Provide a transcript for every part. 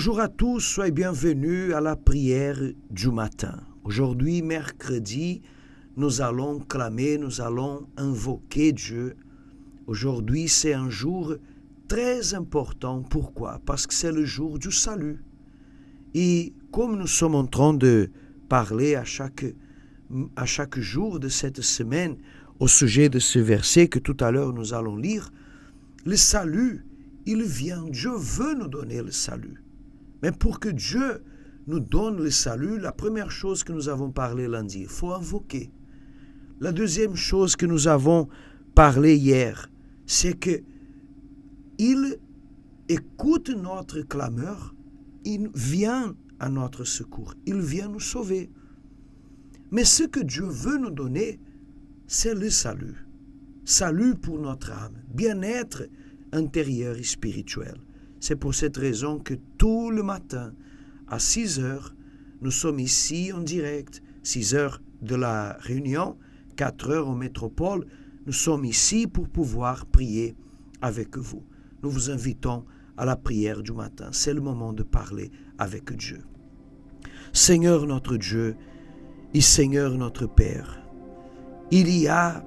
Bonjour à tous, soyez bienvenus à la prière du matin. Aujourd'hui, mercredi, nous allons clamer, nous allons invoquer Dieu. Aujourd'hui, c'est un jour très important. Pourquoi? Parce que c'est le jour du salut. Et comme nous sommes en train de parler à chaque jour de cette semaine au sujet de ce verset que tout à l'heure nous allons lire, le salut, il vient. Dieu veut nous donner le salut. Mais pour que Dieu nous donne le salut, la première chose que nous avons parlé lundi, il faut invoquer. La deuxième chose que nous avons parlé hier, c'est que il écoute notre clameur, il vient à notre secours, il vient nous sauver. Mais ce que Dieu veut nous donner, c'est le salut. Salut pour notre âme, bien-être intérieur et spirituel. C'est pour cette raison que tout le matin, à 6 heures, nous sommes ici en direct, 6 heures de la Réunion, 4 heures en métropole. Nous sommes ici pour pouvoir prier avec vous. Nous vous invitons à la prière du matin. C'est le moment de parler avec Dieu. Seigneur notre Dieu et Seigneur notre Père, il y a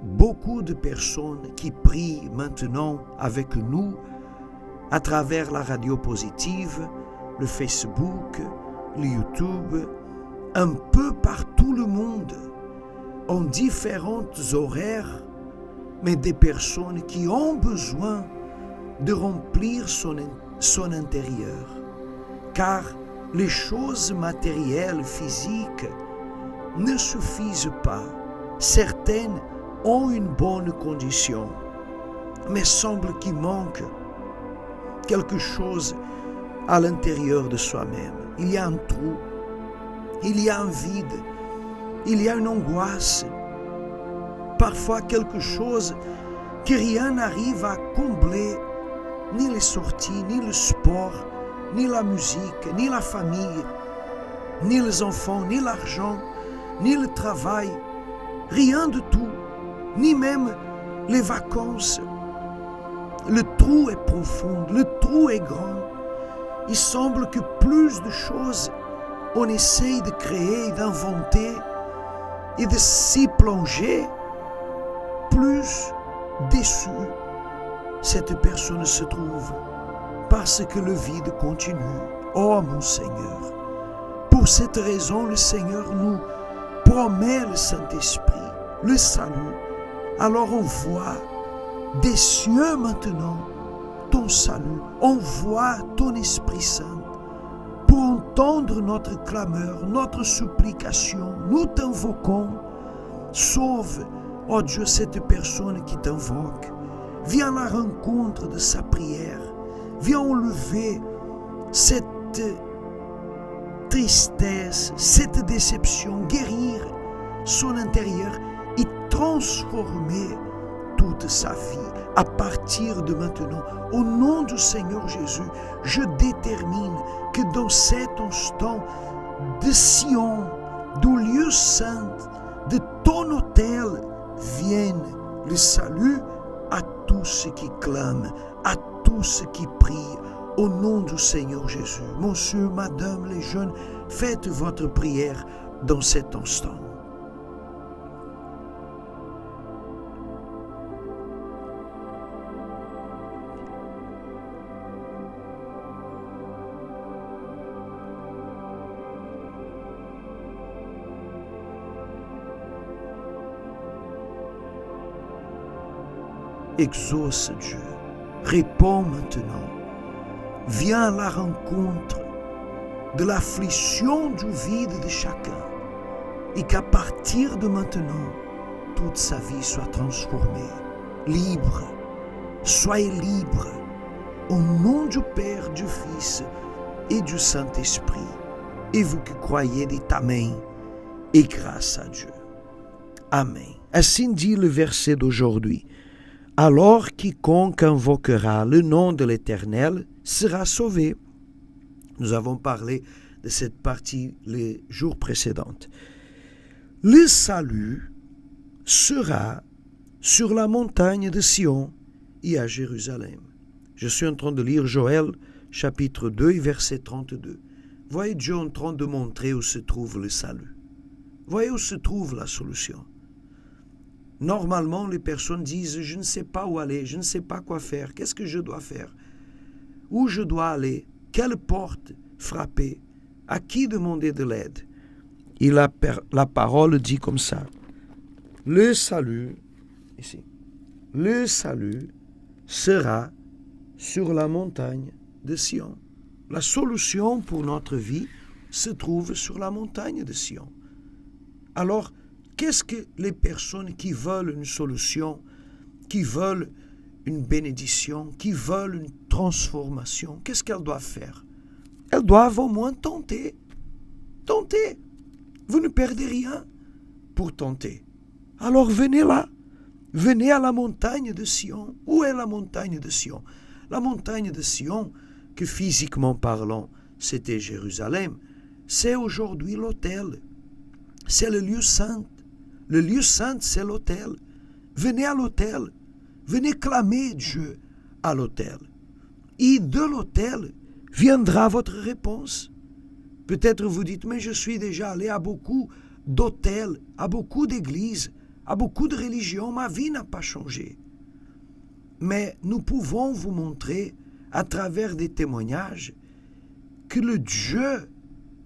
beaucoup de personnes qui prient maintenant avec nous à travers la radio positive, le Facebook, le YouTube, un peu partout le monde, en différents horaires, mais des personnes qui ont besoin de remplir son intérieur. Car les choses matérielles, physiques, ne suffisent pas. Certaines ont une bonne condition, mais semble qu'il manque quelque chose à l'intérieur de soi-même. Il y a un trou, il y a un vide, il y a une angoisse, parfois quelque chose que rien n'arrive à combler, ni les sorties, ni le sport, ni la musique, ni la famille, ni les enfants, ni l'argent, ni le travail, rien de tout, ni même les vacances. Le trou est profond, le trou est grand. Il semble que plus de choses on essaye de créer, d'inventer et de s'y plonger, plus déçu cette personne se trouve parce que le vide continue. Oh mon Seigneur, pour cette raison le Seigneur nous promet le Saint-Esprit, le salut. Alors on voit des cieux maintenant ton salut, envoie ton Esprit Saint pour entendre notre clameur, notre supplication. Nous t'invoquons, sauve, oh Dieu, cette personne qui t'invoque. Viens à la rencontre de sa prière, viens enlever cette tristesse, cette déception, guérir son intérieur et transformer toute sa vie. À partir de maintenant, au nom du Seigneur Jésus, je détermine que dans cet instant de Sion, du lieu saint, de ton autel, vienne le salut à tous ceux qui clament, à tous ceux qui prient, au nom du Seigneur Jésus. Monsieur, madame, les jeunes, faites votre prière dans cet instant. Exauce Dieu, réponds maintenant, viens à la rencontre de l'affliction du vide de chacun et qu'à partir de maintenant, toute sa vie soit transformée, libre, soyez libre, au nom du Père, du Fils et du Saint-Esprit, et vous qui croyez, dites Amen, et grâce à Dieu. Amen. Ainsi dit le verset d'aujourd'hui. Alors quiconque invoquera le nom de l'Éternel sera sauvé. Nous avons parlé de cette partie les jours précédents. Le salut sera sur la montagne de Sion et à Jérusalem. Je suis en train de lire Joël chapitre 2 et verset 32. Voyez Dieu en train de montrer où se trouve le salut. Voyez où se trouve la solution. Normalement, les personnes disent « Je ne sais pas où aller, je ne sais pas quoi faire, qu'est-ce que je dois faire? Où je dois aller? Quelle porte frapper? À qui demander de l'aide ?» Et la parole dit comme ça. Le salut, ici, le salut sera sur la montagne de Sion. La solution pour notre vie se trouve sur la montagne de Sion. Alors, qu'est-ce que les personnes qui veulent une solution, qui veulent une bénédiction, qui veulent une transformation, qu'est-ce qu'elles doivent faire? Elles doivent au moins tenter. Tenter. Vous ne perdez rien pour tenter. Alors venez là. Venez à la montagne de Sion. Où est la montagne de Sion? La montagne de Sion, que physiquement parlant, c'était Jérusalem, c'est aujourd'hui l'autel. C'est le lieu saint. Le lieu saint, c'est l'autel. Venez à l'autel. Venez clamer Dieu à l'autel. Et de l'autel viendra votre réponse. Peut-être vous dites, mais je suis déjà allé à beaucoup d'autels, à beaucoup d'églises, à beaucoup de religions, ma vie n'a pas changé. Mais nous pouvons vous montrer, à travers des témoignages, que le Dieu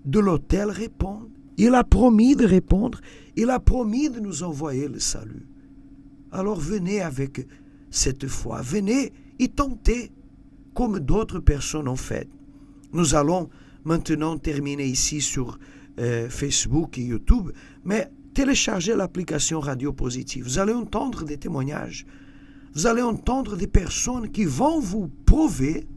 de l'autel répond. Il a promis de répondre, il a promis de nous envoyer le salut. Alors venez avec cette foi, venez y tenter, comme d'autres personnes ont fait. Nous allons maintenant terminer ici sur Facebook et YouTube, mais téléchargez l'application Radio Positive. Vous allez entendre des témoignages. Vous allez entendre des personnes qui vont vous prouver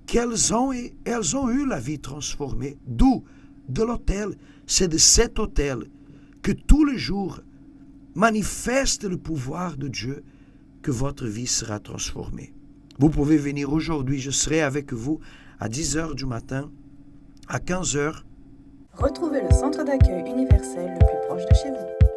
qu'elles ont eu la vie transformée. D'où? De l'autel. C'est de cet autel que tous les jours manifeste le pouvoir de Dieu que votre vie sera transformée. Vous pouvez venir aujourd'hui, je serai avec vous à 10h du matin, à 15h. Retrouvez le centre d'accueil universel le plus proche de chez vous.